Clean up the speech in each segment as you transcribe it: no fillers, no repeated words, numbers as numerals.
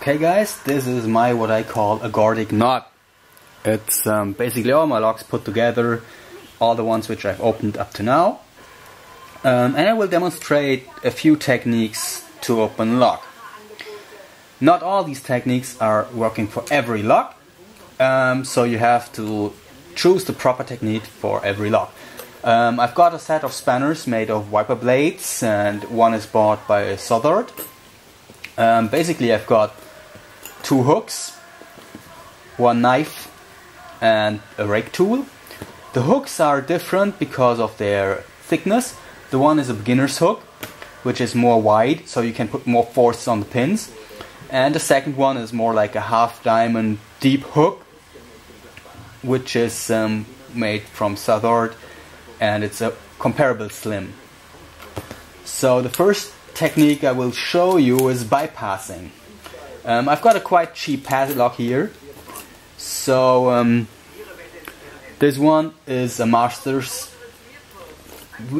Okay guys, this is my what I call a gordic knot. It's basically all my locks put together, all the ones which I've opened up to now. And I will demonstrate a few techniques to open a lock. Not all these techniques are working for every lock, so you have to choose the proper technique for every lock. I've got a set of spanners made of wiper blades, and one is bought by a Southard. Basically I've got two hooks, one knife and a rake tool. The hooks are different because of their thickness. The one is a beginner's hook, which is more wide, so you can put more force on the pins. And the second one is more like a half diamond deep hook, which is made from Southard, and it's a comparable slim. So the first technique I will show you is bypassing. I've got a quite cheap padlock here. So this one is a Master's.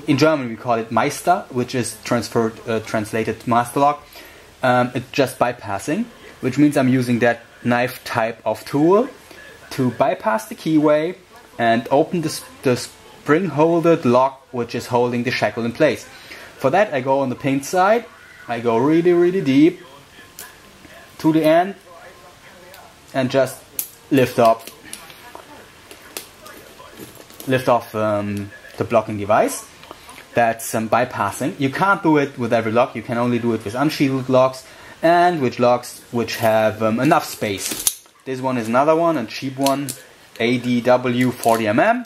In German we call it Meister, which is translated master lock. It's just bypassing, which means I'm using that knife type of tool to bypass the keyway and open the spring-holded lock which is holding the shackle in place. For that I go on the pin side, I go really deep to the end and just lift off the blocking device. That's bypassing. You can't do it with every lock, you can only do it with unshielded locks and with locks which have enough space. This one is another one, a cheap one, ADW 40mm.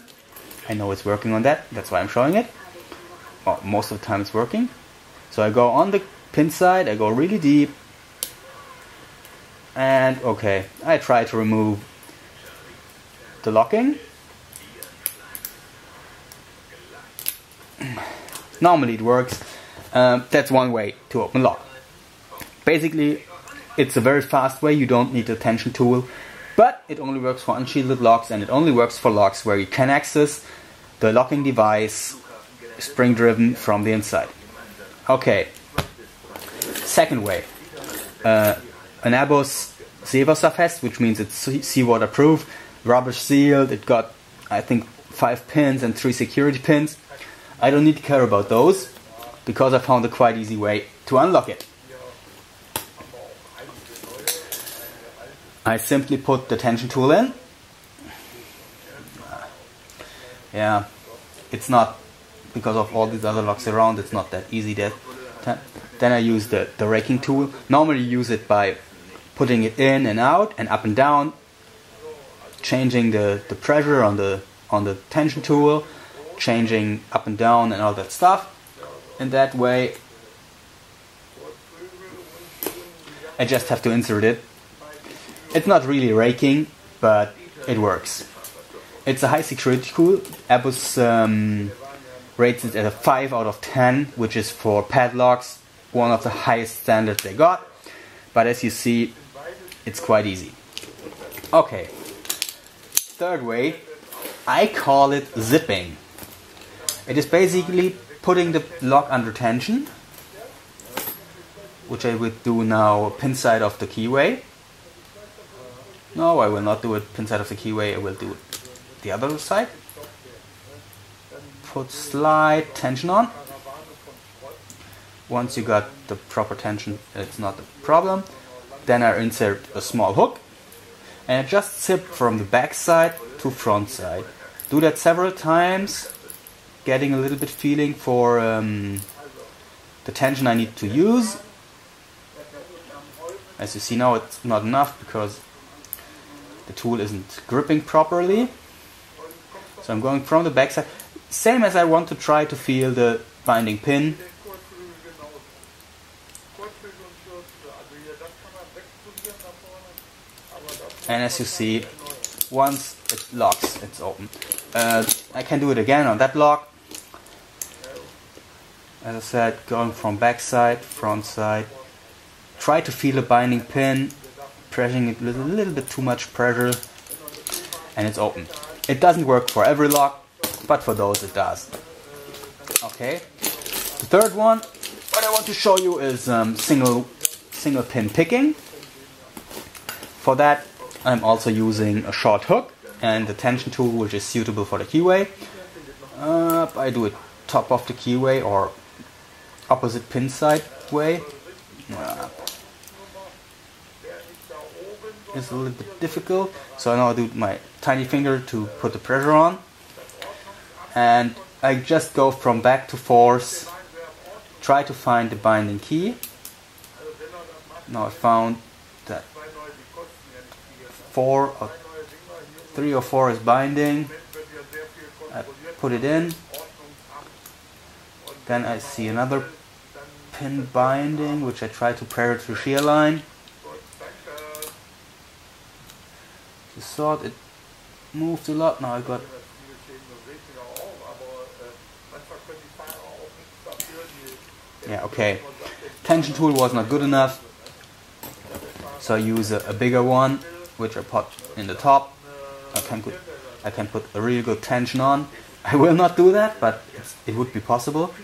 I know it's working on that, that's why I'm showing it. Well, most of the time it's working. So I go on the pin side, I go really deep, and okay, I try to remove the locking. Normally it works. That's one way to open lock. Basically it's a very fast way, you don't need a tension tool, but it only works for unshielded locks, and it only works for locks where you can access the locking device spring driven from the inside. Okay, second way, an Airbus Seewasserfest, which means it's seawater proof, rubber sealed. It got, I think, 5 pins and 3 security pins. I don't need to care about those because I found a quite easy way to unlock it. I simply put the tension tool in. Yeah, it's not, because of all these other locks around, it's not that easy. Then I use the raking tool. Normally you use it by putting it in and out and up and down, changing the pressure on the tension tool, changing up and down and all that stuff. And that way I just have to insert it. It's not really raking, but it works. It's a high security tool. Airbus rates it at a 5 out of 10, which is for padlocks one of the highest standards they got. But as you see, it's quite easy. Okay, third way, I call it zipping. It is basically putting the lock under tension, which I would do now pin side of the keyway. No, I will not do it pin side of the keyway, I will do it the other side. Put slight tension on. Once you got the proper tension, it's not a problem. Then I insert a small hook and I just zip from the back side to front side. Do that several times, getting a little bit feeling for the tension I need to use. As you see now, it's not enough because the tool isn't gripping properly. So I'm going from the back side, same as I want to try to feel the binding pin. And as you see, once it locks, it's open. I can do it again on that lock. As I said, going from back side, front side. Try to feel the binding pin, pressing it with a little bit too much pressure, and it's open. It doesn't work for every lock, but for those it does. Okay. The third one, what I want to show you is single pin picking. For that I'm also using a short hook and the tension tool, which is suitable for the keyway. I do it top of the keyway or opposite pin side way. It's a little bit difficult, so now I do my tiny finger to put the pressure on, and I just go from back to force, try to find the binding key. Now I found that 3 or 4 is binding. I put it in, then I see another pin binding, which I try to pressure to the shear line. You saw it moved a lot. Now I got okay. Tension tool was not good enough, so I use a bigger one, which I put in the top. I can put a really good tension on. I will not do that, but it would be possible.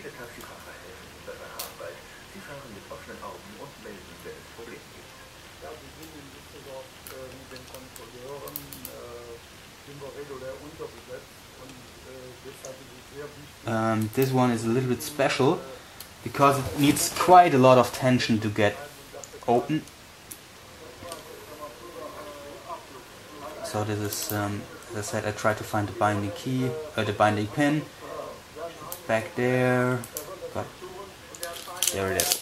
This one is a little bit special because it needs quite a lot of tension to get open. So this is, as I said, I try to find the binding key, the binding pin. Back there, but there it is.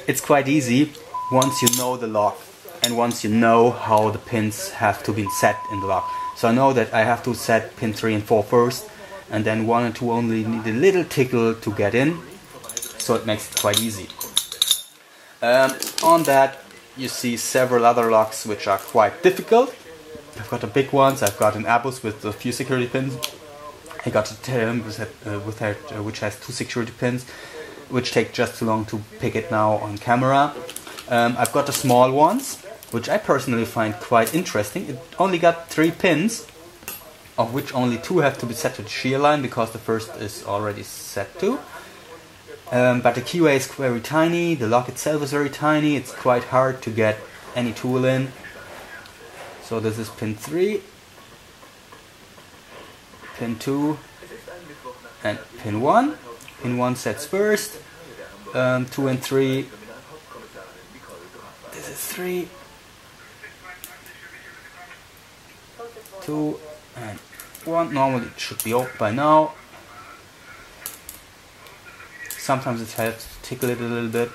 It's quite easy once you know the lock and once you know how the pins have to be set in the lock. So I know that I have to set pin 3 and 4 first, and then 1 and 2 only need a little tickle to get in, so it makes it quite easy. On that you see several other locks which are quite difficult. I've got the big ones, I've got an Abus with a few security pins. I got a Term which has 2 security pins, which take just too long to pick it now on camera. I've got the small ones, which I personally find quite interesting. It only got 3 pins, of which only 2 have to be set to the shear line because the first is already set to. But the keyway is very tiny, the lock itself is very tiny, it's quite hard to get any tool in. So this is pin 3, pin 2 and pin 1. Pin 1 sets first, 2 and 3, this is 3, 2 and 1. Normally it should be open by now. Sometimes it helps to tickle it a little bit.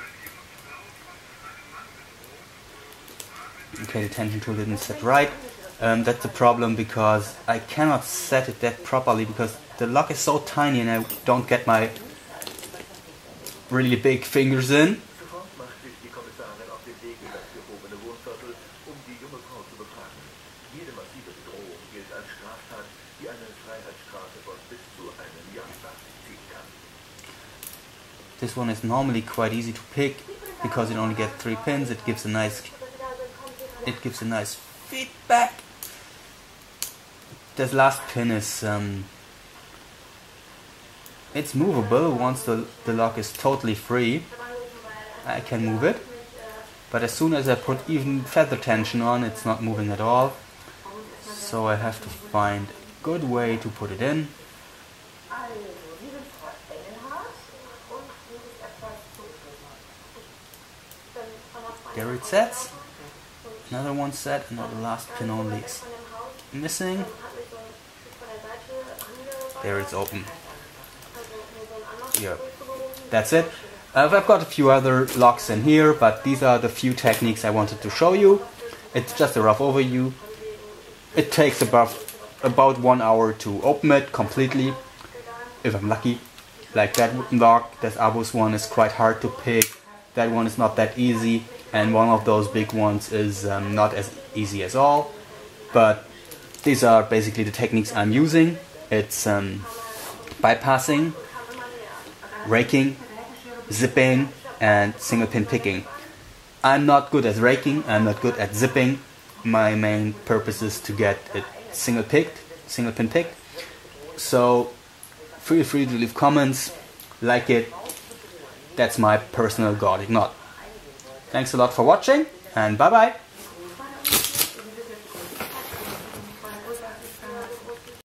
Okay, the tension tool didn't set right. That's the problem because I cannot set it that properly because the lock is so tiny and I don't get my really big fingers in. This one is normally quite easy to pick because it only gets 3 pins. It gives a nice feedback. This last pin is it's movable once the lock is totally free. I can move it, but as soon as I put even feather tension on, it's not moving at all. So I have to find a good way to put it in. There it sets. Another one set, and now the last pin only is missing. There it's open. Yeah, that's it. I've got a few other locks in here, but these are the few techniques I wanted to show you. It's just a rough overview. It takes about 1 hour to open it completely, if I'm lucky. Like that wooden lock, this Abus one is quite hard to pick. That one is not that easy, and one of those big ones is not as easy as all. But these are basically the techniques I'm using. It's bypassing, raking, zipping, and single pin picking. I'm not good at raking, I'm not good at zipping. My main purpose is to get it single pin picked. So feel free to leave comments, like it. That's my personal gordic knot. Thanks a lot for watching, and bye bye.